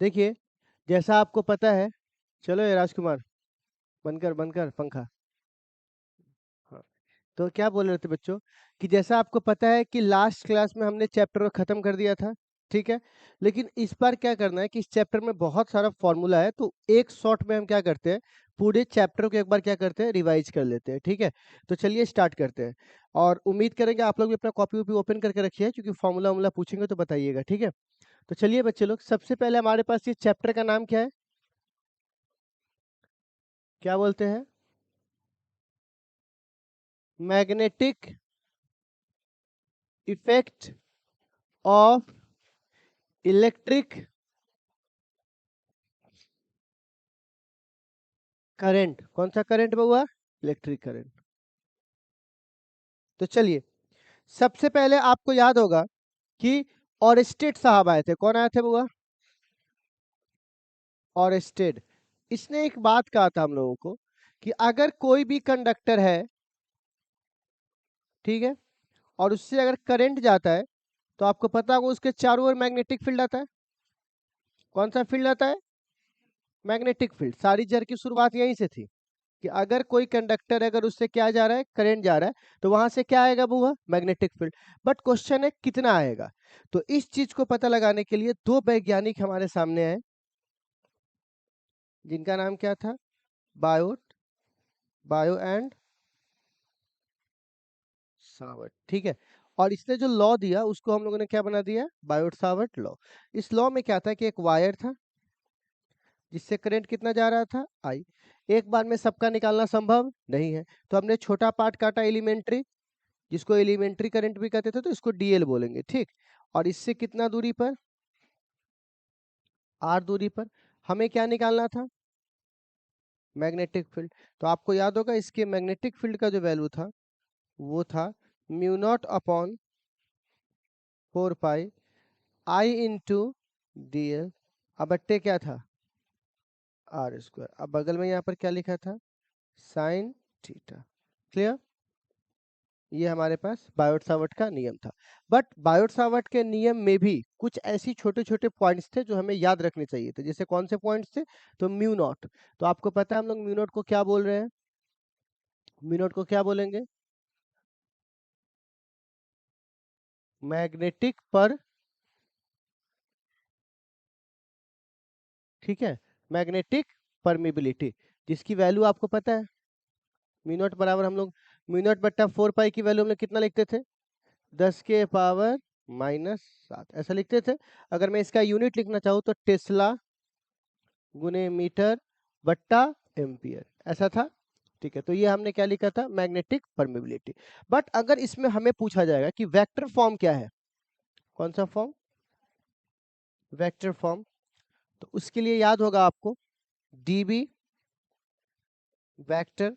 देखिए, जैसा आपको पता है, चलो ये राजकुमार, बंद कर पंखा। हाँ, तो क्या बोल रहे थे बच्चों कि जैसा आपको पता है कि लास्ट क्लास में हमने चैप्टर खत्म कर दिया था, ठीक है? लेकिन इस बार क्या करना है कि इस चैप्टर में बहुत सारा फॉर्मूला है, तो एक शॉट में हम क्या करते हैं, पूरे चैप्टर को एक बार क्या करते हैं, रिवाइज कर लेते हैं, ठीक है? तो चलिए स्टार्ट करते हैं, और उम्मीद करेंगे आप लोग भी अपना कॉपी वॉपी ओपन करके रखिए, क्योंकि फॉर्मूला वॉर्मूला पूछेंगे तो बताइएगा, ठीक है? तो चलिए बच्चे लोग, सबसे पहले हमारे पास ये चैप्टर का नाम क्या है? क्या बोलते हैं? Magnetic effect of electric current. कौन सा करंट हुआ? Electric current. तो चलिए, सबसे पहले आपको याद होगा कि ऑरेस्टेड साहब आए थे। कौन आए थे बुआ? ऑरेस्टेड। इसने एक बात कहा था हम लोगों को कि अगर कोई भी कंडक्टर है, ठीक है, और उससे अगर करंट जाता है, तो आपको पता होगा उसके चारों ओर मैग्नेटिक फील्ड आता है। कौन सा फील्ड आता है? Magnetic field. सारी जड़ की शुरुआत यहीं से थी कि अगर कोई कंडक्टर, अगर उससे क्या जा रहा है, करंट जा रहा है, तो वहां से क्या आएगा बुआ? Magnetic field. बट क्वेश्चन है कितना आएगा। तो इस चीज को पता लगाने के लिए दो वैज्ञानिक हमारे सामने आए, जिनका नाम क्या था? बायोट, बायो एंड सावर्ट, ठीक है। और इसने जो लॉ दिया उसको हम लोगों ने क्या बना दिया? Biot Savart law. इस लॉ में क्या था कि एक वायर था जिससे करंट कितना जा रहा था? आई। एक बार में सबका निकालना संभव नहीं है, तो हमने छोटा पार्ट काटा, एलिमेंट्री, जिसको एलिमेंट्री करंट भी कहते थे, तो इसको डीएल बोलेंगे, ठीक। और इससे कितना दूरी पर? आर दूरी पर हमें क्या निकालना था? Magnetic field. तो आपको याद होगा इसके मैग्नेटिक फील्ड का जो वैल्यू था वो था mu naught upon 4 pi I into D L. अब बट्टे क्या था? R square. अब बगल में यहाँ पर क्या लिखा था? Sine theta. क्लियर? ये हमारे पास बायोट सावर्ट का नियम था। बट बायोट सावर्ट के नियम में भी कुछ ऐसी छोटे छोटे पॉइंट्स थे जो हमें याद रखने चाहिए थे। जैसे कौन से पॉइंट्स थे? तो म्यू नॉट। तो आपको पता है हम लोग म्यू नॉट को क्या बोल रहे हैं? म्यू नॉट को क्या बोलेंगे? मैग्नेटिक पर, ठीक है, मैग्नेटिक परमिबिलिटी, जिसकी वैल्यू आपको पता है। म्यू नॉट बराबर हम लोग म्यू नॉट बट्टा 4 पाई की वैल्यू हम लोग कितना लिखते थे? 10⁻⁻⁷ ऐसा लिखते थे। अगर मैं इसका यूनिट लिखना चाहूँ तो टेस्ला गुने मीटर बट्टा एम्पियर, ऐसा था, ठीक है। तो ये हमने क्या लिखा था? Magnetic permeability. बट अगर इसमें हमें पूछा जाएगा कि वेक्टर फॉर्म क्या है, कौन सा फॉर्म? Vector form. तो उसके लिए याद होगा आपको डीबी वेक्टर,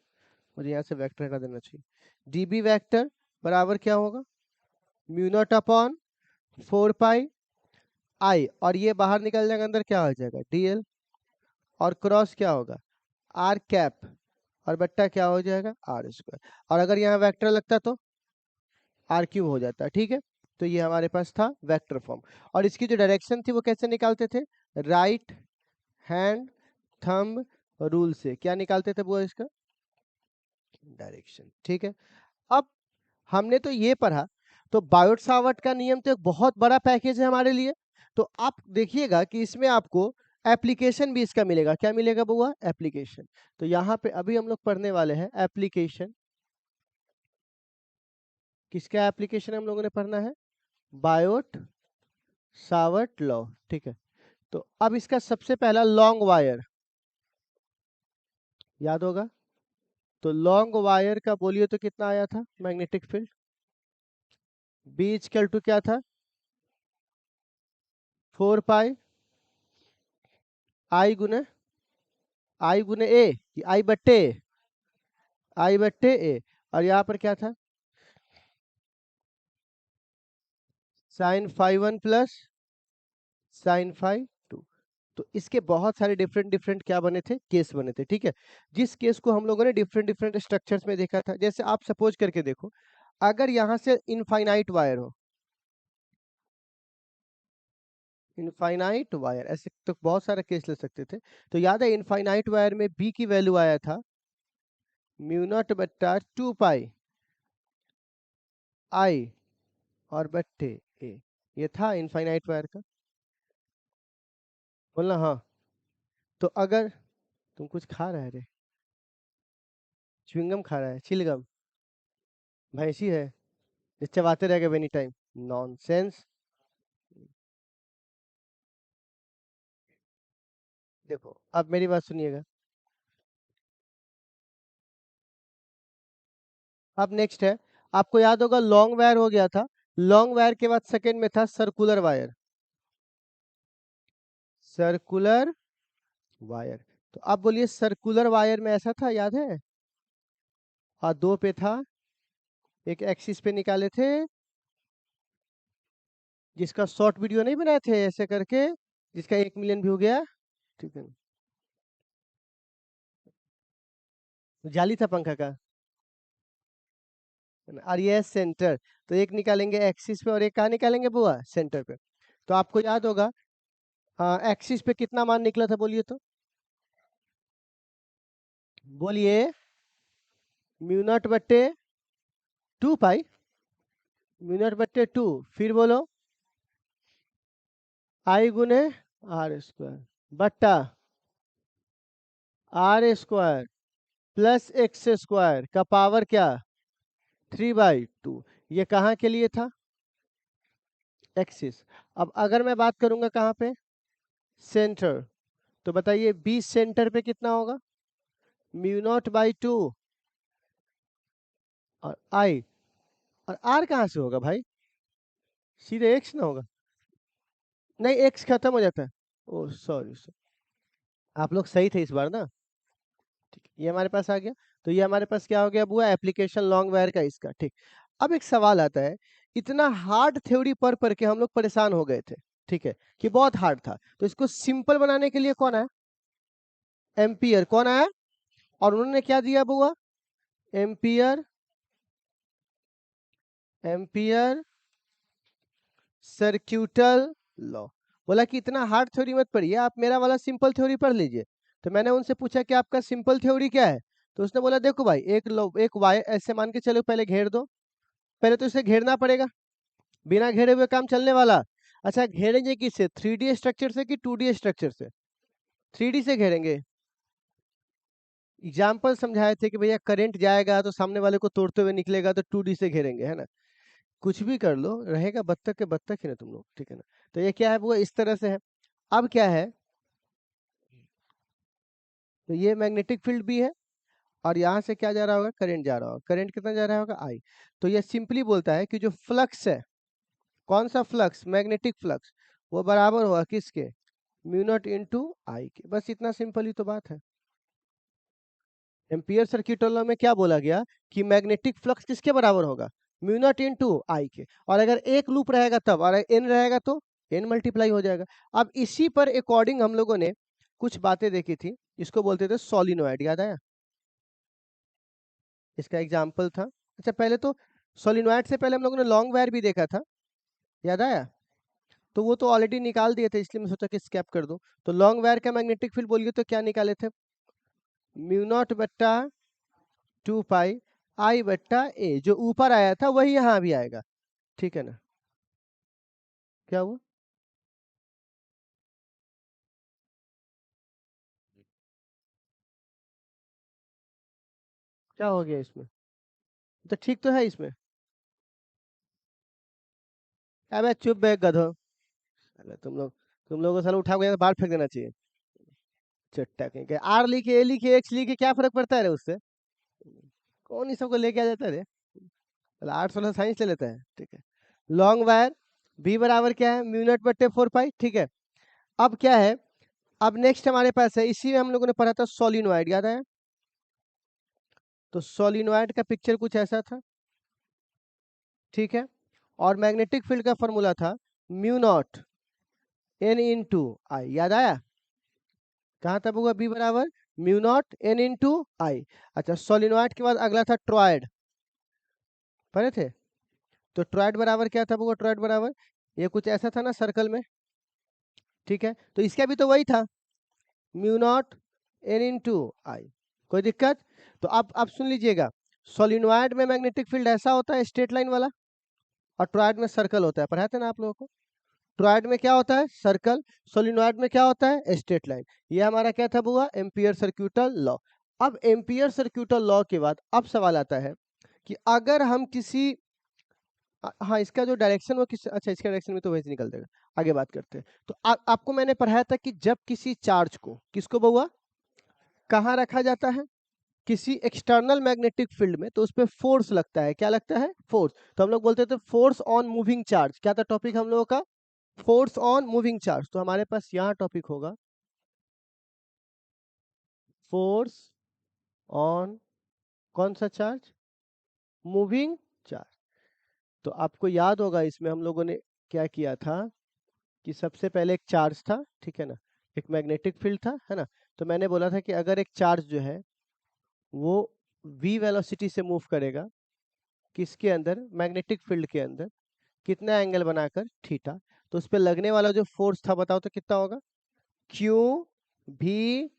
मुझे यहाँ से वेक्टर हटा देना चाहिए। डीबी वेक्टर बराबर क्या होगा? म्यू नॉट अपॉन 4 पाई आई, और ये बाहर निकल जाएगा, अंदर क्या हो जाएगा? डीएल। और क्रॉस क्या होगा? आर कैप, और बट्टा क्या हो जाएगा? R square. और अगर यहाँ वेक्टर लगता तो आर क्यूब हो जाता है, ठीक है। तो ये हमारे पास था वेक्टर फॉर्म। और इसकी जो डायरेक्शन थी वो कैसे निकालते थे? राइट हैंड थंब रूल से क्या निकालते थे वो? इसका डायरेक्शन, ठीक है। अब हमने तो ये पढ़ा, तो बायोट सावर्ट का नियम तो एक बहुत बड़ा पैकेज है हमारे लिए। तो आप देखिएगा कि इसमें आपको एप्लीकेशन भी इसका मिलेगा। क्या मिलेगा बुआ? एप्लीकेशन। तो यहाँ पे अभी हम लोग पढ़ने वाले हैं एप्लीकेशन। किसका एप्लीकेशन हम लोगों ने पढ़ना है? बायोट सावर्ट लॉ, ठीक है। तो अब इसका सबसे पहला लॉन्ग वायर याद होगा। तो लॉन्ग वायर का बोलिए तो कितना आया था magnetic field? B equal to क्या था? 4 पाई आई गुने ए, कि आई बट्टे ए? आई बट्टे ए। और यहाँ पर क्या था? Sine phi 1 plus sine phi 2। तो इसके बहुत सारे डिफरेंट डिफरेंट क्या बने थे? केस बने थे, ठीक है। जिस केस को हम लोगों ने डिफरेंट डिफरेंट स्ट्रक्चर्स में देखा था, जैसे आप सपोज करके देखो, अगर यहाँ से इनफाइनाइट वायर हो, इनफाइनाइट वायर, ऐसे तो बहुत सारे केस ले सकते थे। तो याद है इनफाइनाइट वायर में बी की वैल्यू आया था म्यू नॉट बट्टा 2 पाई आई और बट्टे ए, ये था इनफाइनाइट वायर का। बोलना हाँ। तो अगर तुम कुछ खा रहे रे, च्युइंगम खा रहा है, चिलगम, भैंसी है, ये चबाते रहेगा एनी टाइम, नॉनसेंस। देखो अब मेरी बात सुनिएगा। अब नेक्स्ट है, आपको याद होगा लॉन्ग वायर हो गया था, लॉन्ग वायर के बाद सेकंड में था सर्कुलर वायर, सर्कुलर वायर। तो अब बोलिए सर्कुलर वायर में ऐसा था, याद है, और दो पे था, एक एक्सिस पे निकाले थे, जिसका शॉर्ट वीडियो नहीं बनाए थे ऐसे करके, जिसका 1 मिलियन व्यू गया, ठीक है, जाली था पंखा का, और ये सेंटर। तो एक निकालेंगे एक्सिस पे और एक कहाँ निकालेंगे बुआ, सेंटर पे। तो आपको याद होगा एक्सिस पे कितना मान निकला था, बोलिए तो, बोलिए म्यू नॉट बट्टे 2 पाई, म्यू नॉट बट्टे 2, फिर बोलो आई गुने आर स्क्वायर बट्टा R square plus X square का पावर क्या, 3/2। ये कहाँ के लिए था, एक्सिस। अब अगर मैं बात करूंगा कहाँ पे, सेंटर, तो बताइए बी सेंटर पे कितना होगा, म्यू नॉट बाई 2 और आई, और आर कहाँ से होगा भाई, सीधे एक्स ना होगा, नहीं एक्स खत्म हो जाता है, ओ सॉरी, आप लोग सही थे इस बार ना, ठीक, ये हमारे पास आ गया। तो ये हमारे पास क्या हो गया बुआ, एप्लीकेशन लॉन्ग वायर का इसका, ठीक। अब एक सवाल आता है, इतना हार्ड थ्योरी पढ़ के हम लोग परेशान हो गए थे, ठीक है, कि बहुत हार्ड था, तो इसको सिंपल बनाने के लिए कौन है, एम्पियर, कौन आया, और उन्होंने क्या दिया बुआ, एम्पियर, एम्पियर सर्क्यूटल लॉ। बोला कि इतना हार्ड थ्योरी मत पढ़िए, आप मेरा वाला सिंपल थ्योरी पढ़ लीजिए। तो मैंने उनसे पूछा कि आपका सिंपल थ्योरी क्या है, तो उसने बोला देखो भाई, एक वायर ऐसे मान के चलो, पहले घेर दो, पहले तो इसे घेरना पड़ेगा, बिना घेरे हुए काम चलने वाला। अच्छा घेरेंगे किससे, 3D स्ट्रक्चर से कि 2D स्ट्रक्चर से, 3D से घेरेंगे। एग्जाम्पल समझाए थे कि भैया करंट जाएगा तो सामने वाले को तोड़ते हुए निकलेगा, तो 2D से घेरेंगे, है ना, कुछ भी कर लो, रहेगा बत्तख के बत्तख ही ना तुम लोग, ठीक है ना। तो ये क्या है वो इस तरह से है। अब क्या है, तो ये मैग्नेटिक फील्ड भी है, और यहाँ से क्या जा रहा होगा, करंट जा रहा होगा, करंट कितना जा रहा होगा, आई। तो ये सिंपली बोलता है कि जो फ्लक्स है, कौन सा फ्लक्स, मैग्नेटिक फ्लक्स, वो बराबर होगा किसके, म्यू नॉट इंटू आई के, बस इतना सिंपल ही तो बात है। एम्पियर सर्किट लॉ में क्या बोला गया कि मैग्नेटिक फ्लक्स किसके बराबर होगा, म्यू नॉट इंटू आई के, और अगर एक लूप रहेगा तब, और एन रहेगा तो एन मल्टीप्लाई हो जाएगा। अब इसी पर अकॉर्डिंग हम लोगों ने कुछ बातें देखी थी, इसको बोलते थे सोलिनॉइड, याद आया, इसका एग्जाम्पल था। अच्छा पहले तो सोलिनॉइड से पहले हम लोगों ने लॉन्ग वायर भी देखा था, याद आया, तो वो तो ऑलरेडी निकाल दिए थे, इसलिए मैं सोचा कि स्कैप कर दूं। तो लॉन्ग वायर का मैग्नेटिक फील्ड बोलिए तो क्या निकाले थे, म्यू नॉट बट्टा 2 पाई आई बट्टा ए, जो ऊपर आया था वही यहाँ भी आएगा, ठीक है ना। क्या हुआ, क्या हो गया इसमें, तो ठीक तो है इसमें, अबे चुप बे गधो, साले तुम लोगों को साला उठा के बाहर फेंक देना चाहिए, चट्टा कहीं के, आर लिखे ए लिखे एक्स लिखे क्या फर्क पड़ता है रे उससे, कौन इस सबको लेके आ जाता है रे, आर्ट्स वाला साइंस ले लेता है, ठीक है। लॉन्ग वायर बी बराबर क्या है, म्यू नॉट बट्टे 4 पाई, ठीक है। अब क्या है, अब नेक्स्ट हमारे पास है, इसी में हम लोगों ने पढ़ा था सोलिनॉइड, याद है, तो सोलिनॉइड का पिक्चर कुछ ऐसा था, ठीक है, और मैग्नेटिक फील्ड का फॉर्मूला था म्यू नॉट एन इंटू आई, याद आया, कहाँ तक होगा बी बराबर म्यू नॉट एन इंटू आई। अच्छा सोलिनॉइड के बाद अगला था ट्रॉयड, पढ़े थे, तो ट्रॉयड बराबर क्या था, वो ट्रॉयड बराबर ये कुछ ऐसा था ना सर्कल में, ठीक है, तो इसका भी तो वही था, म्यू नॉट एन इंटू आई। कोई दिक्कत? तो आप सुन लीजिएगा, सोलिनॉइड में मैग्नेटिक फील्ड ऐसा होता है स्ट्रेट लाइन वाला, और टॉरॉयड में सर्कल होता है, पढ़ाए थे ना आप लोगों को। टॉरॉयड में क्या होता है? सर्कल। सोलिनॉइड में क्या होता है? Straight line. ये हमारा क्या था बुआ? Ampere सर्क्यूटल law. अब एम्पियर सर्क्यूटल लॉ के बाद अब सवाल आता है कि अगर हम किसी हाँ, इसका जो डायरेक्शन वो किस, अच्छा इसका डायरेक्शन में तो वैसे निकल देगा, आगे बात करते हैं। तो आपको मैंने पढ़ाया था कि जब किसी चार्ज को, किसको बुआ, कहाँ रखा जाता है? किसी एक्सटर्नल मैग्नेटिक फील्ड में, तो उस पर फोर्स लगता है। क्या लगता है? फोर्स। तो हम लोग बोलते थे फोर्स ऑन मूविंग चार्ज। क्या था टॉपिक हम लोगों का? Force on moving charge. तो हमारे पास यहाँ टॉपिक होगा फोर्स ऑन कौन सा चार्ज? Moving charge. तो आपको याद होगा इसमें हम लोगों ने क्या किया था कि सबसे पहले एक चार्ज था, ठीक है ना, एक मैग्नेटिक फील्ड था, है ना। तो मैंने बोला था कि अगर एक चार्ज जो है वो v वेलोसिटी से मूव करेगा, किसके अंदर? मैग्नेटिक फील्ड के अंदर, कितना एंगल बनाकर? थीटा। तो उस पर लगने वाला जो फोर्स था बताओ तो कितना होगा? क्यू भी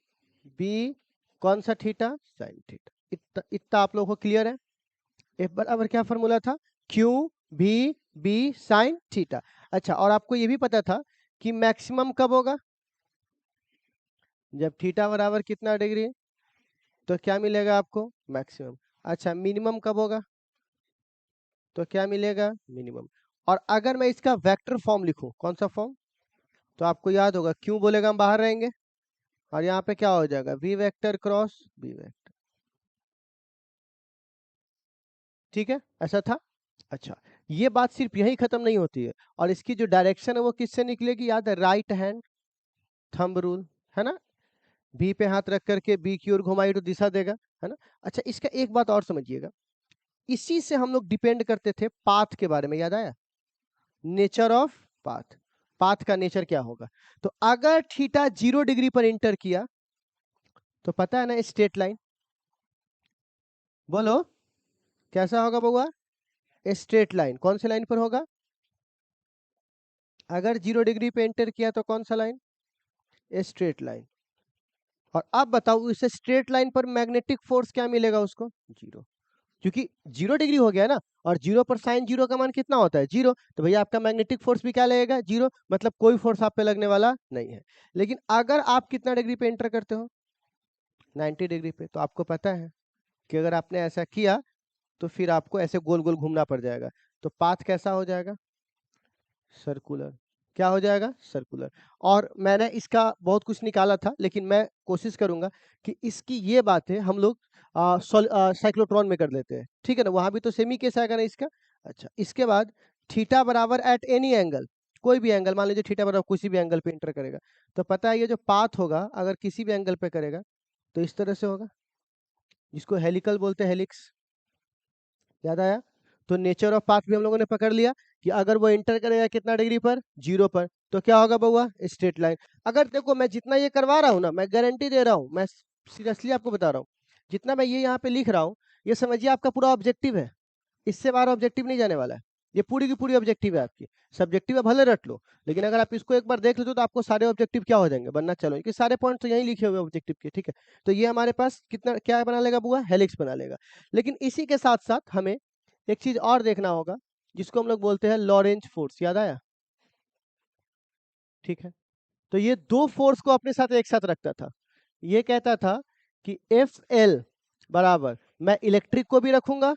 बी कौन सा? Theta sine theta. इतना इतना आप लोगों को क्लियर है? एफ बराबर क्या फॉर्मूला था? क्यू भी बी साइन थीटा। अच्छा, और आपको ये भी पता था कि मैक्सिमम कब होगा? जब थीटा बराबर कितना डिग्री है, तो क्या मिलेगा आपको? मैक्सिमम। अच्छा, मिनिमम कब होगा? तो क्या मिलेगा? मिनिमम। और अगर मैं इसका वेक्टर फॉर्म लिखूं, कौन सा फॉर्म? तो आपको याद होगा, क्यों बोलेगा हम बाहर रहेंगे, और यहाँ पे क्या हो जाएगा? V vector cross B vector. ठीक है, ऐसा था। अच्छा, ये बात सिर्फ यही खत्म नहीं होती है, और इसकी जो डायरेक्शन है वो किससे निकलेगी? याद है, राइट हैंड थंब रूल, है ना। बी पे हाथ रख करके बी की ओर घुमाई तो दिशा देगा, है ना। अच्छा, इसका एक बात और समझिएगा, इसी से हम लोग डिपेंड करते थे पाथ के बारे में, याद आया? Nature of path. पाथ का नेचर क्या होगा? तो अगर थीटा 0 डिग्री पर इंटर किया तो पता है ना, स्ट्रेट लाइन। बोलो कैसा होगा बउआ? Straight line. कौन सी लाइन पर होगा? अगर 0 डिग्री पे एंटर किया तो कौन सा लाइन? Straight line. और अब बताओ, इस स्ट्रेट लाइन पर मैग्नेटिक फोर्स क्या मिलेगा उसको? 0। क्योंकि 0 डिग्री हो गया ना, और 0 पर साइन 0 का मान कितना होता है? 0। तो भैया आपका मैग्नेटिक फोर्स भी क्या लगेगा? 0। मतलब कोई फोर्स आप पे लगने वाला नहीं है। लेकिन अगर आप कितना डिग्री पे एंटर करते हो? 90 डिग्री पे, तो आपको पता है कि अगर आपने ऐसा किया तो फिर आपको ऐसे गोल गोल घूमना पड़ जाएगा। तो पाथ कैसा हो जाएगा? सर्कुलर। क्या हो जाएगा? सर्कुलर। और मैंने इसका बहुत कुछ निकाला था, लेकिन मैं कोशिश करूंगा कि इसकी ये बातें हम लोग साइक्लोट्रॉन में कर लेते हैं, ठीक है ना। वहां भी तो सेमी केस आएगा ना इसका। अच्छा, इसके बाद थीटा बराबर एट एनी एंगल, कोई भी एंगल, मान लीजिए थीटा बराबर किसी भी एंगल पे इंटर करेगा, तो पता है ये जो पाथ होगा अगर किसी भी एंगल पे करेगा तो इस तरह से होगा, जिसको हेलिकल बोलते हैं, हेलिक्स। याद आया? तो नेचर ऑफ पाथ भी हम लोगों ने पकड़ लिया कि अगर वो इंटर करेगा कितना डिग्री पर? 0 पर, तो क्या होगा बउआ? Straight line. अगर देखो मैं जितना ये करवा रहा हूँ ना, मैं गारंटी दे रहा हूँ, मैं सीरियसली आपको बता रहा हूँ, जितना मैं ये यहाँ पे लिख रहा हूँ, ये समझिए आपका पूरा ऑब्जेक्टिव है। इससे बाहर ऑब्जेक्टिव नहीं जाने वाला है। ये पूरी की पूरी ऑब्जेक्टिव है आपकी। सब्जेक्टिव है भले रट लो, लेकिन अगर आप इसको एक बार देख लेते हो तो आपको सारे ऑब्जेक्टिव क्या हो जाएंगे? बनना चलो, क्योंकि सारे पॉइंट तो यहीं लिखे हुए ऑब्जेक्टिव के, ठीक है। तो ये हमारे पास कितना क्या बना लेगा बुआ? हेलिक्स बना लेगा। लेकिन इसी के साथ साथ हमें एक चीज और देखना होगा, जिसको हम लोग बोलते हैं लॉरेंज फोर्स। याद आया? ठीक है, तो ये दो फोर्स को अपने साथ एक साथ रखता था। ये कहता था कि एफ एल बराबर, मैं इलेक्ट्रिक को भी रखूंगा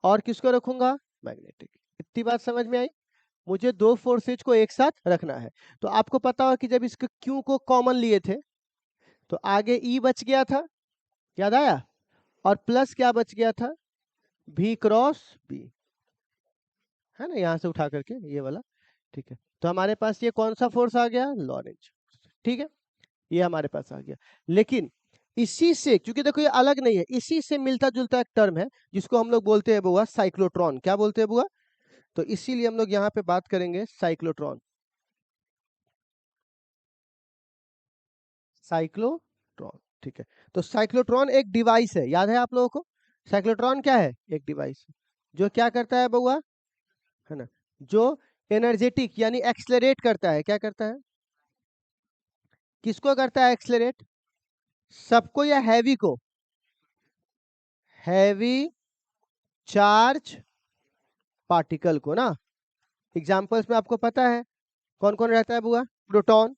और किसको रखूंगा? मैग्नेटिक। इतनी बात समझ में आई? मुझे दो फोर्सेज को एक साथ रखना है। तो आपको पता होगा कि जब इसके क्यू को कॉमन लिए थे तो आगे ई बच गया था, याद आया? और प्लस क्या बच गया था? भी क्रॉस बी, है ना, यहां से उठा करके ये वाला। ठीक है, तो हमारे पास ये कौन सा फोर्स आ गया? लॉरेंज। ठीक है, ये हमारे पास आ गया। लेकिन इसी से, क्योंकि देखो ये अलग नहीं है, इसी से मिलता जुलता एक टर्म है जिसको हम लोग बोलते हैं बुआ साइक्लोट्रॉन। क्या बोलते हैं बुआ? तो इसीलिए हम लोग यहाँ पे बात करेंगे साइक्लोट्रॉन। साइक्लोट्रॉन, ठीक है। तो साइक्लोट्रॉन एक डिवाइस है, याद है आप लोगों को? साइक्लोट्रॉन क्या है? एक डिवाइस जो क्या करता है बउआ, है ना, जो एनर्जेटिक यानी एक्सलरेट करता है। क्या करता है? किसको करता है एक्सेलरेट? सबको या हैवी को? हैवी चार्ज पार्टिकल को ना। एग्जांपल्स में आपको पता है कौन कौन रहता है बुआ? प्रोटॉन,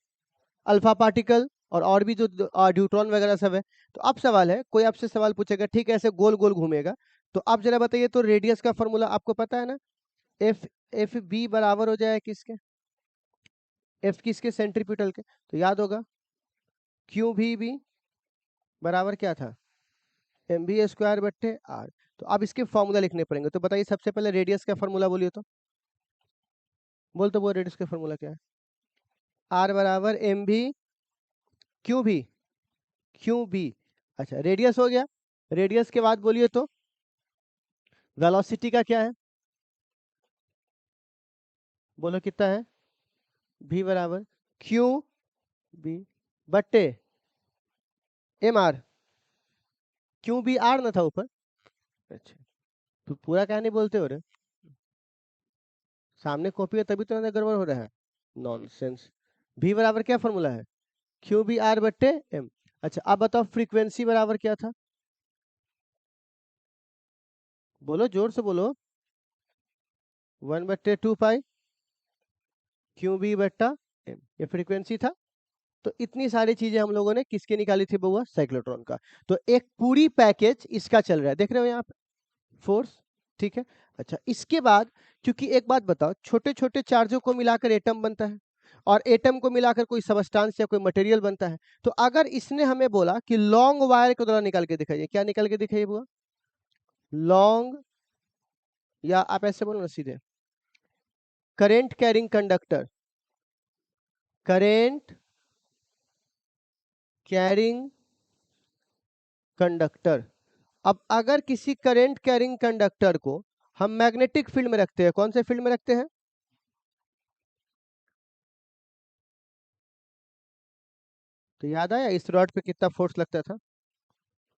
अल्फा पार्टिकल और भी जो न्यूट्रॉन वगैरह सब है। तो अब सवाल है, कोई आपसे सवाल पूछेगा, ठीक है ऐसे गोल गोल घूमेगा, तो आप जरा बताइए, तो रेडियस का फॉर्मूला आपको पता है ना? एफ एफ बी बराबर हो जाए किसके? एफ किसके? सेंट्रीपिटल के। तो याद होगा क्यू भी बी बराबर क्या था? एम बी स्क्वायर बट्टे आर। तो अब इसके फॉर्मूला लिखने पड़ेंगे। तो बताइए सबसे पहले रेडियस का फॉर्मूला बोलिए तो। बोल तो वो रेडियस का फॉर्मूला क्या है? आर बराबर एम भी क्यू भी क्यू बी। अच्छा रेडियस हो गया। रेडियस के बाद बोलिए तो वेलोसिटी का क्या है? बोलो कितना है? v बराबर क्यू बी बट्टे M R. Q B R ना था ऊपर। अच्छा तो पूरा क्या नहीं बोलते हो रे? सामने कॉपी है तभी तो ना गड़बड़ हो रहा है। नॉनसेंस। v बराबर क्या फॉर्मूला है? क्यू बी आर बट्टे एम। अच्छा अब बताओ फ्रीक्वेंसी बराबर क्या था? बोलो जोर से बोलो। 1/2 पाई क्यू बी बट्टा एम, ये फ्रीक्वेंसी था। तो इतनी सारी चीजें हम लोगों ने किसके निकाली थी बउआ? साइक्लोट्रॉन का। तो एक पूरी पैकेज इसका चल रहा है, देख रहे हो यहाँ पे फोर्स। ठीक है। अच्छा इसके बाद, क्योंकि एक बात बताओ, छोटे छोटे चार्जों को मिलाकर एटम बनता है और एटम को मिलाकर कोई सबस्टांस या कोई मटेरियल बनता है। तो अगर इसने हमें बोला कि लॉन्ग वायर के द्वारा निकाल के दिखाइए, क्या निकाल के दिखाइए बुआ? लॉन्ग, या आप ऐसे बोलो ना सीधे, current carrying conductor. Current carrying conductor. अब अगर किसी करंट कैरिंग कंडक्टर को हम मैग्नेटिक फील्ड में रखते हैं, कौन से फील्ड में रखते हैं? तो याद आया इस रॉड पे कितना फोर्स लगता था?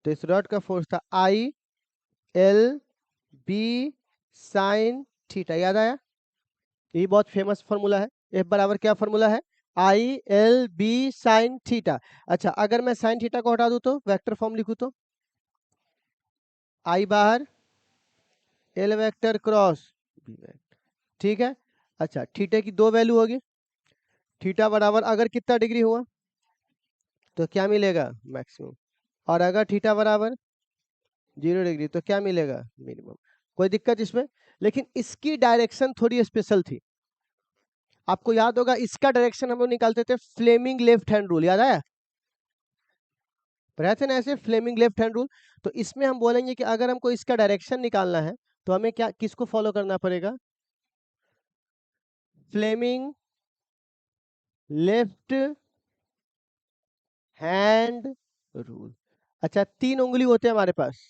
तो इस रॉड का फोर्स था I L B sine theta. याद आया? ये बहुत फेमस फॉर्मूला है। एफ बराबर क्या फॉर्मूला है? I L B sine theta. अच्छा अगर मैं साइन थीटा को हटा दूं तो वेक्टर फॉर्म लिखूं तो आई बाहर L vector cross B vector. ठीक है। अच्छा थीटा की दो वैल्यू होगी। थीटा बराबर अगर कितना डिग्री हुआ तो क्या मिलेगा? मैक्सिमम। और अगर थीटा बराबर 0 डिग्री तो क्या मिलेगा? मिनिमम। कोई दिक्कत इसमें? लेकिन इसकी डायरेक्शन थोड़ी स्पेशल थी। आपको याद होगा इसका डायरेक्शन हम लोग निकालते थे फ्लेमिंग लेफ्ट हैंड रूल, याद आया? पढ़ाए थे ना ऐसे फ्लेमिंग लेफ्ट हैंड रूल। तो इसमें हम बोलेंगे कि अगर हमको इसका डायरेक्शन निकालना है तो हमें क्या, किसको फॉलो करना पड़ेगा? Fleming left hand rule. अच्छा 3 उंगली होते हैं हमारे पास।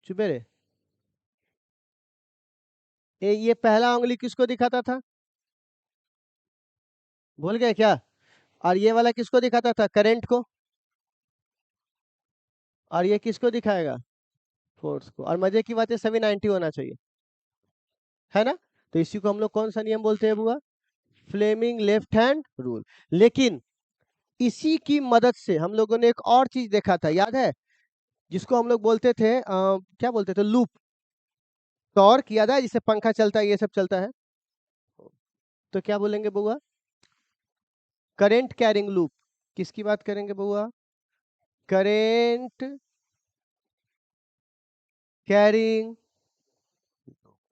चुपे रे। ये पहला उंगली किसको दिखाता था? भूल गए क्या? और ये वाला किसको दिखाता था? करंट को। और ये किसको दिखाएगा? फोर्स को। और मजे की बात है सभी 90 होना चाहिए, है ना? तो इसी को हम लोग कौन सा नियम बोलते हैं बुआ? Fleming left hand rule. लेकिन इसी की मदद से हम लोगों ने एक और चीज देखा था, याद है? जिसको हम लोग बोलते थे क्या बोलते थे? लूप। टॉर्क, याद है? जिससे पंखा चलता है, ये सब चलता है। तो क्या बोलेंगे बुआ? Current carrying loop. किसकी बात करेंगे बुआ? Current carrying.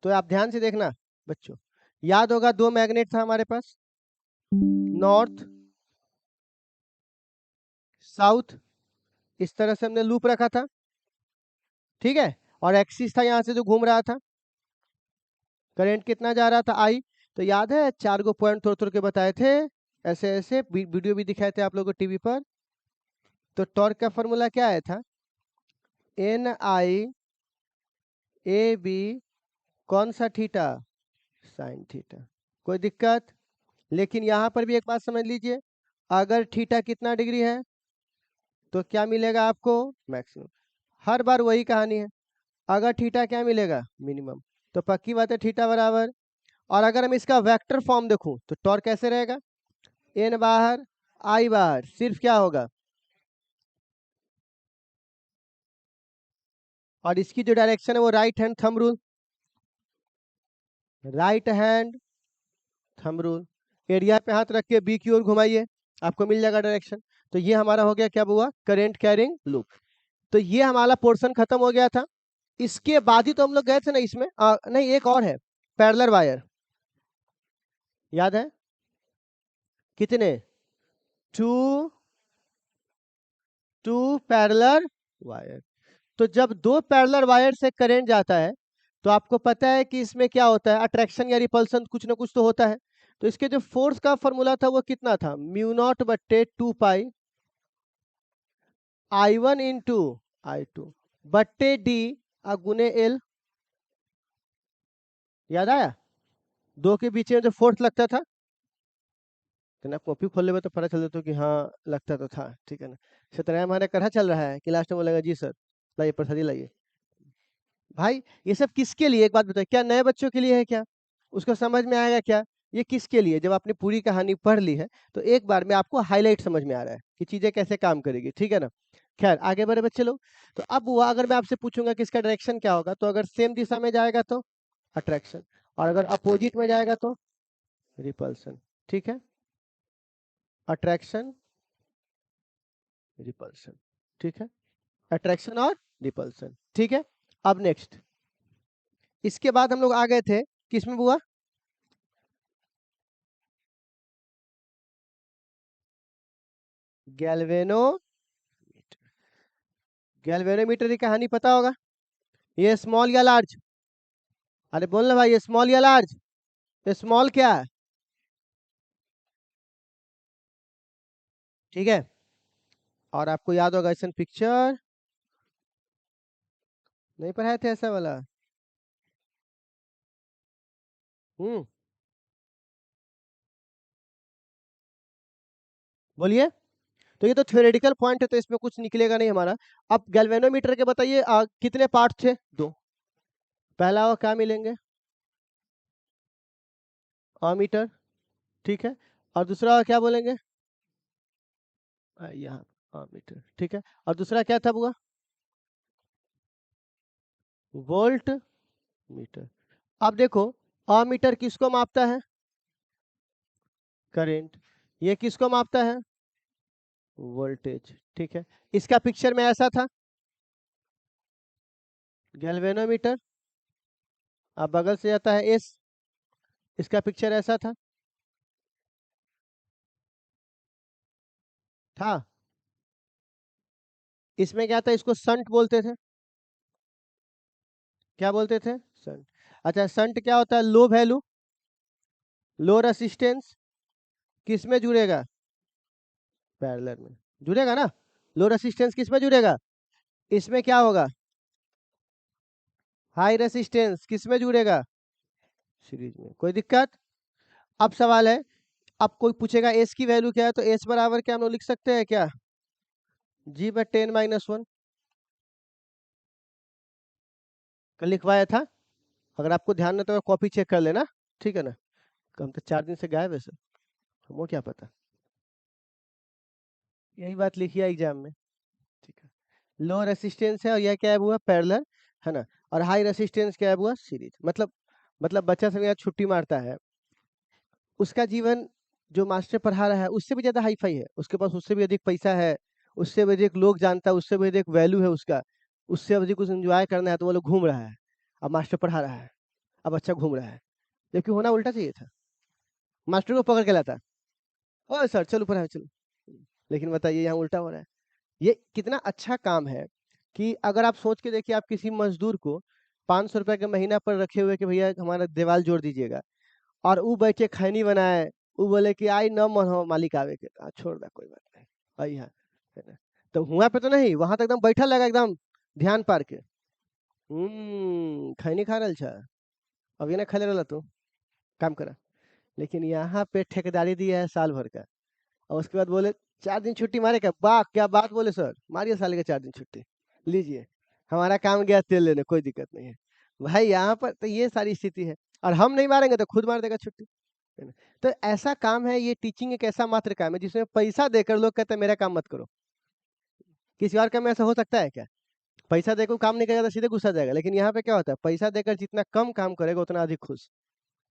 तो आप ध्यान से देखना बच्चों, याद होगा दो मैग्नेट था हमारे पास, नॉर्थ साउथ। इस तरह से हमने लूप रखा था, ठीक है। और एक्सिस था यहाँ से जो घूम रहा था। करंट कितना जा रहा था? आई। तो याद है 4 गो पॉइंट थोड़ थोड़ के बताए थे, ऐसे ऐसे वीडियो भी दिखाए थे आप लोगों को टीवी पर। तो टॉर्क का फॉर्मूला क्या आया था? एन आई ए बी कौन सा थीटा? Sine theta. कोई दिक्कत? लेकिन यहाँ पर भी एक बात समझ लीजिए, अगर थीटा कितना डिग्री है तो क्या मिलेगा आपको? मैक्सिमम। हर बार वही कहानी है, अगर थीटा क्या मिलेगा? मिनिमम। तो पक्की बात है थीटा बराबर। और अगर हम इसका वेक्टर फॉर्म देखूं तो टॉर्क कैसे रहेगा? एन बाहर आई बाहर, सिर्फ क्या होगा, और इसकी जो डायरेक्शन है वो right hand thumb rule, right hand thumb rule. Area पे हाथ रख के बी की ओर घुमाइए, आपको मिल जाएगा डायरेक्शन। तो ये हमारा हो गया, क्या हुआ, करंट कैरिंग लूप। तो ये हमारा पोर्शन खत्म हो गया था। इसके बाद ही तो हम लोग गए थे ना इसमें, नहीं एक और है, पैरेलल वायर, याद है कितने, टू पैरेलल वायर। तो जब दो पैरेलल वायर से करंट जाता है तो आपको पता है कि इसमें क्या होता है, अट्रैक्शन या रिपल्सन कुछ ना कुछ तो होता है। तो इसके जो फोर्स का फॉर्मूला था वो कितना था, म्यू नॉट बट्टे 2 पाई I1 इंटू I2 बट्टे डी गुने एल। याद आया, दो के बीच में जो फोर्स लगता था, तो ना कॉपी खोल लेवे तो पता चल जाता कि हाँ लगता तो था, ठीक है ना। सत्रह हमारे कढ़ा चल रहा है कि लास्ट में बोलेगा जी सर, लाइए प्रसादी लाइए। भाई ये सब किसके लिए, एक बात बताइए, क्या नए बच्चों के लिए है क्या, उसको समझ में आएगा क्या, ये किसके लिए, जब आपने पूरी कहानी पढ़ ली है तो एक बार में आपको हाईलाइट समझ में आ रहा है कि चीजें कैसे काम करेगी, ठीक है ना। खैर आगे बढ़े बच्चे लोग। तो अब वो अगर मैं आपसे पूछूंगा कि इसका डायरेक्शन क्या होगा, तो अगर सेम दिशा में जाएगा तो अट्रैक्शन, और अगर अपोजिट में जाएगा तो रिपल्सन, ठीक है, अट्रैक्शन रिपल्सन, ठीक है, अट्रैक्शन और रिपल्सन, ठीक है। अब नेक्स्ट, इसके बाद हम लोग आ गए थे किसमें हुआ, गैल्वेनो, गैल्वेनोमीटर की कहानी पता होगा, ये स्मॉल या लार्ज, अरे बोलना भाई, ये स्मॉल या लार्ज, ये स्मॉल क्या है, ठीक है। और आपको याद होगा ऐसा पिक्चर, नहीं पढ़ाए थे ऐसा वाला, हम्म, बोलिए। तो ये तो थ्योरेटिकल पॉइंट है, तो इसमें कुछ निकलेगा नहीं हमारा। अब गैल्वेनोमीटर के बताइए कितने पार्ट थे, दो, पहला वो क्या मिलेंगे, अमीटर, ठीक है, और दूसरा क्या बोलेंगे, यहाँ अमीटर, ठीक है, और दूसरा क्या था बुआ, वोल्ट मीटर। अब देखो, अमीटर किसको मापता है, करंट, ये किसको मापता है, वोल्टेज, ठीक है। इसका पिक्चर में ऐसा था, गैल्वेनोमीटर, अब बगल से आता है एस, इसका पिक्चर ऐसा था, इसमें क्या था, इसको संट बोलते थे, क्या बोलते थे, संट। अच्छा संट क्या होता है, लो वैल्यू, लो रेसिस्टेंस, किस में जुड़ेगा, पैरेलल में जुड़ेगा ना, लो रेसिस्टेंस किस में जुड़ेगा, इसमें क्या होगा, हाई रेसिस्टेंस किस में जुड़ेगा, सीरीज में, कोई दिक्कत। अब सवाल है, अब कोई पूछेगा एस की वैल्यू क्या है, तो एस बराबर क्या हम लोग लिख सकते हैं क्या, जी बाय 10 - 1, कल लिखवाया था, अगर आपको ध्यान नहीं तो कॉपी चेक कर लेना, ठीक है ना। हम तो 4 दिन से गायब है सर, हमको क्या पता, यही बात लिखी है एग्जाम में, ठीक है। लो रेसिस्टेंस है और यह क्या है हुआ, पैरेलल, है ना, और हाई रेसिस्टेंस क्या है हुआ, सीरीज। मतलब बच्चा सब यहाँ छुट्टी मारता है, उसका जीवन जो मास्टर पढ़ा रहा है उससे भी ज्यादा हाई फाई है, उसके पास उससे भी अधिक पैसा है, उससे भी अधिक लोग जानता है, उससे भी अधिक वैल्यू है उसका, उससे अधिक कुछ एंजॉय करना है, तो वो लोग घूम रहा है, अब मास्टर पढ़ा रहा है, अब बच्चा घूम रहा है, जबकि होना उल्टा चाहिए था, मास्टर को पकड़ के लाता, ओ सर चलो पढ़ाओ चलो, लेकिन बताइए यहाँ उल्टा हो रहा है। ये कितना अच्छा काम है कि अगर आप सोच के देखिए, आप किसी मजदूर को 500 रुपए के महीना पर रखे हुए कि भैया हमारा दीवार जोड़ दीजिएगा, और वो बैठे खैनी बनाए, वो बोले कि आई न मन हो मालिक आवे के, छोड़ दे कोई बात नहीं, आई है ना? तो हुआ पे तो नहीं, वहां तो एकदम बैठा लगा एकदम ध्यान पार के, खैनी खा रहा छा, अभी ना खा ले रहा तू, काम करा। लेकिन यहाँ पे ठेकेदारी दिया है साल भर का, और उसके बाद बोले 4 दिन छुट्टी मारे, क्या वाह क्या बात बोले सर, मारिए साले के 4 दिन छुट्टी, लीजिए हमारा काम गया तेल लेने, कोई दिक्कत नहीं है। भाई यहाँ पर तो ये सारी स्थिति है, और हम नहीं मारेंगे तो खुद मार देगा छुट्टी, है ना? तो ऐसा काम है, ये टीचिंग एक ऐसा मात्र काम है जिसमें पैसा देकर लोग कहते हैं मेरा काम मत करो। किसी और काम में ऐसा हो सकता है क्या? पैसा देकर काम नहीं करेगा तो सीधे गुस्सा जाएगा, लेकिन यहाँ पे क्या होता है, पैसा देकर जितना कम काम करेगा उतना अधिक खुश।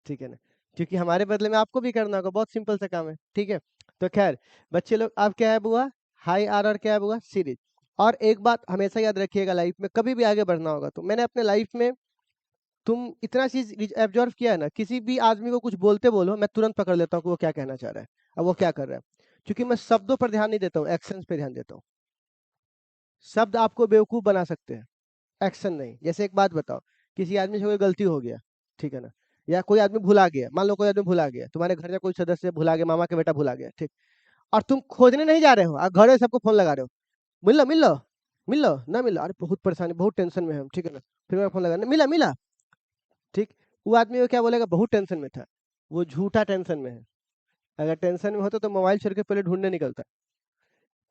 ठीक है ना? क्योंकि हमारे बदले में आपको भी करना होगा, बहुत सिंपल सा काम है। ठीक है, तो खैर बच्चे लोग, अब क्या है बुआ, हाई आर और क्या है बुआ, सीरीज। और एक बात हमेशा याद रखिएगा, लाइफ में कभी भी आगे बढ़ना होगा तो मैंने अपने लाइफ में, तुम इतना चीज ऑब्जर्व किया है ना, किसी भी आदमी को कुछ बोलते बोलो मैं तुरंत पकड़ लेता हूँ कि वो क्या कहना चाह रहा है और वो क्या कर रहा है, क्योंकि मैं शब्दों पर ध्यान नहीं देता हूँ, एक्शन पे ध्यान देता हूँ। शब्द आपको बेवकूफ बना सकते हैं, एक्शन नहीं। जैसे एक बात बताओ, किसी आदमी से कोई गलती हो गया, ठीक है ना, या कोई आदमी भुला गया, मान लो कोई आदमी भुला गया, तुम्हारे घर का कोई सदस्य भुला गया, मामा का बेटा भुला गया, ठीक, और तुम खोजने नहीं जा रहे हो, और घर में सबको फोन लगा रहे हो, मिल लो मिल लो मिल लो ना मिल लो, अरे बहुत परेशानी, बहुत टेंशन में है हम, ठीक है ना, फिर मैं फोन लगा, मिला मिला, ठीक, वो आदमी को क्या बोलेगा, बहुत टेंशन में था, वो झूठा टेंशन में है। अगर टेंशन में होता तो मोबाइल छोड़ के पहले ढूंढने निकलता।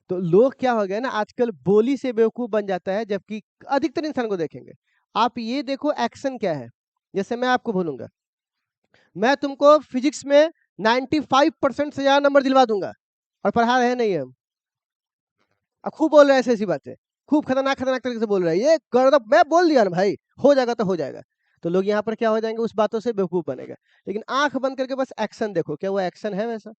तो लोग क्या हो गया ना, आजकल बोली से बेवकूफ बन जाता है, जबकि अधिकतर इंसान को देखेंगे, आप ये देखो एक्शन क्या है। जैसे मैं आपको बोलूंगा, मैं तुमको फिजिक्स में 95% से ज्यादा नंबर दिलवा दूंगा, और पढ़ा रहे नहीं हम, अब खूब बोल रहे हैं ऐसी ऐसी बातें, खूब खतरनाक खतरनाक तरीके से बोल रहे हैं, ये गर्दा मैं बोल दिया ना भाई, हो जाएगा तो हो जाएगा। तो लोग यहाँ पर क्या हो जाएंगे, उस बातों से बेवकूफ बनेगा। लेकिन आंख बंद करके बस एक्शन देखो, क्या वो एक्शन है वैसा?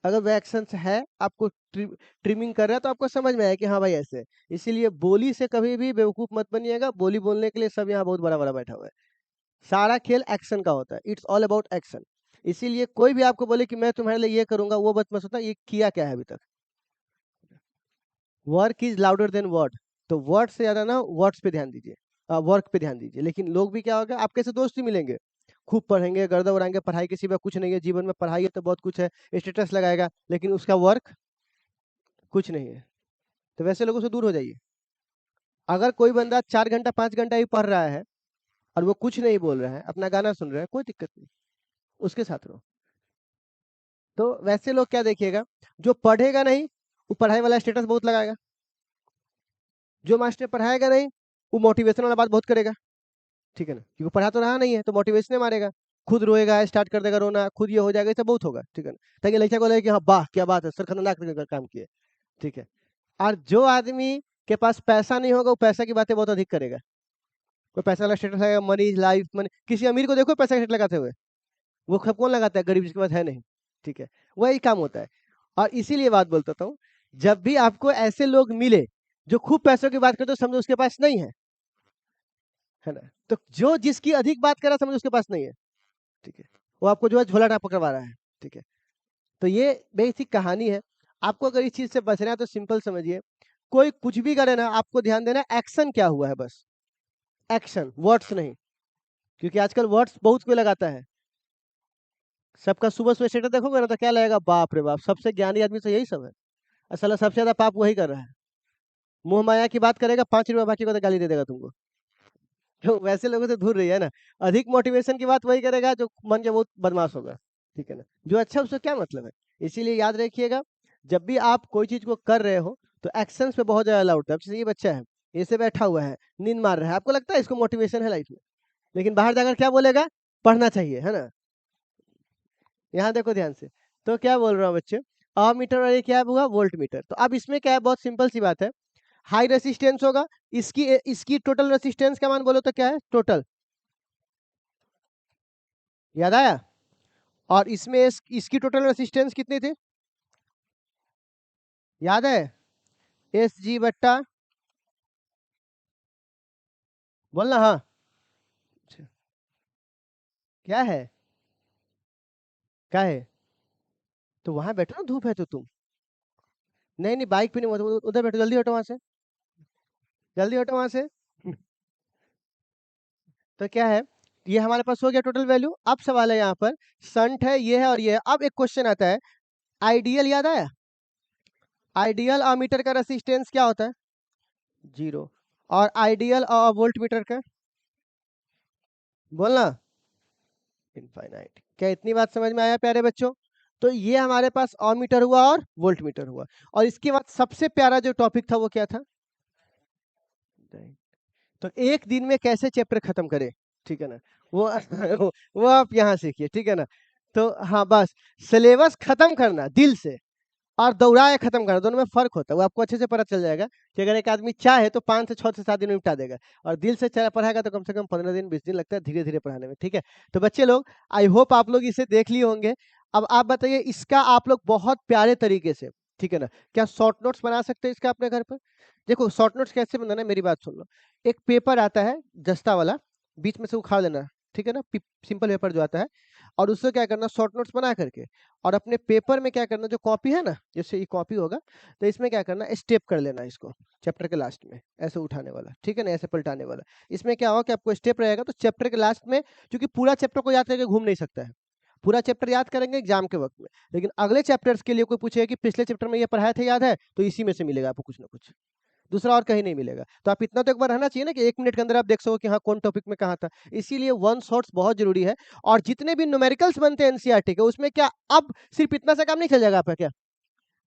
अगर वो एक्शन है, आपको ट्रिमिंग कर रहा है, तो आपको समझ में आया कि हाँ भाई ऐसे है। इसीलिए बोली से कभी भी बेवकूफ मत बनिएगा, बोली बोलने के लिए सब यहाँ बहुत बड़ा बड़ा बैठा हुआ है। सारा खेल एक्शन का होता है, इट्स ऑल अबाउट एक्शन। इसीलिए कोई भी आपको बोले कि मैं तुम्हारे लिए ये करूंगा, वो बात मत सोचना ये किया क्या है अभी तक। Work is louder than word, तो वर्ड से ज्यादा ना वर्ड्स पे ध्यान दीजिए, वर्क पे ध्यान दीजिए। लेकिन लोग भी क्या होगा, आपके से दोस्त ही मिलेंगे, खूब पढ़ेंगे, गर्दा उड़ाएंगे, पढ़ाई के सिवा कुछ नहीं है जीवन में, पढ़ाई है तो बहुत कुछ है, स्टेटस लगाएगा, लेकिन उसका वर्क कुछ नहीं है। तो वैसे लोगों से दूर हो जाइए। अगर कोई बंदा 4 घंटा 5 घंटा ही पढ़ रहा है और वो कुछ नहीं बोल रहा है, अपना गाना सुन रहा है, कोई दिक्कत नहीं, उसके साथ रहो। तो वैसे लोग क्या देखिएगा, जो पढ़ेगा नहीं वो पढ़ाई वाला स्टेटस बहुत लगाएगा, जो मास्टर पढ़ाएगा नहीं वो मोटिवेशन वाला बात बहुत करेगा, ठीक है ना, क्योंकि पढ़ा तो रहा नहीं है तो मोटिवेशन मारेगा, खुद रोएगा, स्टार्ट कर देगा रोना, खुद ये हो जाएगा, इससे बहुत होगा, ठीक है ना, ताकि लड़का को लगे कि हाँ वाह क्या बात है, सर खतरनाक तरीके का काम किए, ठीक है। और जो आदमी के पास पैसा नहीं होगा वो पैसा की बातें बहुत अधिक करेगा, कोई पैसा वाला स्टेटस लगाएगा, मनी इज लाइफ मनी, किसी अमीर को देखो पैसा का स्टेटस लगाते हुए, वो सब कौन लगाता है, गरीब जिसके पास है नहीं, ठीक है, वही काम होता है। और इसीलिए बात बोलता हूँ, जब भी आपको ऐसे लोग मिले जो खूब पैसों की बात करते हो, समझो उसके पास नहीं है ना, तो जो जिसकी अधिक बात कर रहा है समझो उसके पास नहीं है, ठीक है, वो आपको जो है झोला टाप पकड़वा रहा है, ठीक है। तो ये बेसिक कहानी है। आपको अगर इस चीज से बचना है तो सिंपल समझिए, कोई कुछ भी करे ना, आपको ध्यान देना एक्शन क्या हुआ है, बस एक्शन, वर्ड्स नहीं, क्योंकि आजकल वर्ड्स बहुत कोई लगाता है। सबका सुबह सुबह स्टेटस देखोगे ना तो क्या लगेगा, बाप रे बाप, सबसे ज्ञानी आदमी तो यही सब है, असल सबसे ज्यादा पाप वही कर रहा है, मोह माया की बात करेगा, 5 रुपया बाकी को तो गाली दे देगा तुमको। तो वैसे लोगों से दूर रही है ना, अधिक मोटिवेशन की बात वही करेगा जो मन के बहुत बदमाश होगा, ठीक है ना, जो अच्छा उससे क्या मतलब है। इसीलिए याद रखिएगा, जब भी आप कोई चीज को कर रहे हो तो एक्शंस पे बहुत ज्यादा अलाउड है। अब जैसे ये बच्चा है, ऐसे बैठा हुआ है, नींद मार रहा है, आपको लगता है इसको मोटिवेशन है लाइफ में, लेकिन बाहर जाकर क्या बोलेगा, पढ़ना चाहिए, है ना। यहाँ देखो ध्यान से, तो क्या बोल रहा हूँ बच्चे, मीटर और ये क्या हुआ, वोल्ट मीटर। तो अब इसमें क्या है, बहुत सिंपल सी बात है, हाई रेसिस्टेंस होगा, इसकी इसकी टोटल रेसिस्टेंस का मान बोलो तो क्या है, टोटल, याद आया। और इसमें इसकी टोटल रेसिस्टेंस कितनी थी, याद है, एस जी बट्टा, बोलना हाँ, अच्छा, क्या है, क्या है, तो वहां बैठो ना, धूप है तो तुम, नहीं नहीं बाइक पे नहीं, उधर बैठो, जल्दी हटो वहां से, जल्दी हटो वहां से। तो क्या है, ये हमारे पास हो गया टोटल वैल्यू। अब सवाल है यहाँ पर, संट है, ये है और ये है। अब एक क्वेश्चन आता है, आइडियल याद आया, आइडियल अमीटर का रेसिस्टेंस क्या होता है, 0, और आइडियल वोल्ट मीटर का, बोलना, इनफाइनाइट। क्या इतनी बात समझ में आया प्यारे बच्चों? तो ये हमारे पास मीटर हुआ और वोल्ट मीटर हुआ। और इसके बाद सबसे प्यारा जो टॉपिक था वो क्या था, तो एक दिन में कैसे चैप्टर खत्म करें, ठीक है ना, वो वो आप यहाँ सीखिए, ठीक है ना। तो हाँ बस, सिलेबस खत्म करना दिल से और दौड़ाए खत्म करना, दोनों में फर्क होता है। वो आपको अच्छे से पता चल जाएगा कि अगर एक आदमी चाहे तो 5 से 6 से 7 दिन में निपटा देगा, और दिल से पढ़ाएगा तो कम से कम 15 दिन 20 दिन लगता है धीरे धीरे पढ़ाने में। ठीक है, तो बच्चे लोग आई होप आप लोग इसे देख लिए होंगे। अब आप बताइए इसका आप लोग बहुत प्यारे तरीके से, ठीक है ना, क्या शॉर्ट नोट्स बना सकते हैं इसका अपने घर पर? देखो शॉर्ट नोट्स कैसे बनाना है, मेरी बात सुन लो। एक पेपर आता है जस्ता वाला, बीच में से उखाड़ लेना, ठीक है ना, सिंपल पेपर जो आता है, और उससे क्या करना, शॉर्ट नोट्स बना करके, और अपने पेपर में क्या करना, जो कॉपी है ना, जैसे ये कॉपी होगा, तो इसमें क्या करना, स्टेप कर लेना इसको चैप्टर के लास्ट में, ऐसे उठाने वाला, ठीक है ना, ऐसे पलटाने वाला। इसमें क्या होगा कि आपको स्टेप रहेगा, तो चैप्टर के लास्ट में, क्योंकि पूरा चैप्टर को याद करके घूम नहीं सकता है, पूरा चैप्टर याद करेंगे एग्जाम के वक्त में, लेकिन अगले चैप्टर्स के लिए कोई पूछेगा कि पिछले चैप्टर में ये पढ़ाया था याद है, तो इसी में से मिलेगा आपको कुछ ना कुछ, दूसरा और कहीं नहीं मिलेगा। तो आप इतना तो एक बार रहना चाहिए ना कि 1 मिनट के अंदर आप देख सको कि हाँ कौन टॉपिक में कहाँ था। इसीलिए वन शॉट्स बहुत जरूरी है। और जितने भी न्यूमेरिकल्स बनते हैं एनसीईआरटी के, उसमें क्या अब सिर्फ इतना सा काम नहीं चल जाएगा आपका क्या?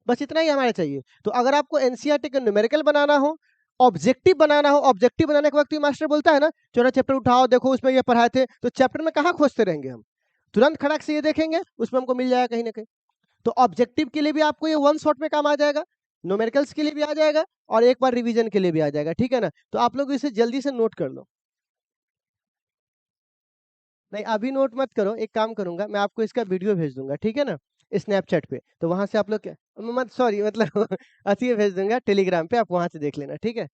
बस इतना ही हमारे चाहिए। तो अगर आपको एनसीईआरटी का न्यूमेरिकल बनाना हो, ऑब्जेक्टिव बनाना हो, ऑब्जेक्टिव बनाने के वक्त मास्टर बोलता है ना, चलो चैप्टर उठाओ देखो उसमें ये पढ़ाए थे, तो चैप्टर में कहाँ खोजते रहेंगे हम? तुरंत खड़क से ये देखेंगे, उसमें हमको मिल जाएगा कहीं ना कहीं। तो ऑब्जेक्टिव के लिए भी आपको ये वन शॉट में काम आ जाएगा, न्यूमेरिकल्स के लिए भी आ जाएगा, और एक बार रिवीजन के लिए भी आ जाएगा, ठीक है ना। तो आप लोग इसे जल्दी से नोट कर लो। नहीं अभी नोट मत करो, एक काम करूंगा मैं, आपको इसका वीडियो भेज दूंगा, ठीक है ना, स्नैपचैट पे, तो वहां से आप लोग क्या, मत सॉरी मतलब अति भेज दूंगा टेलीग्राम पे, आप वहां से देख लेना, ठीक है।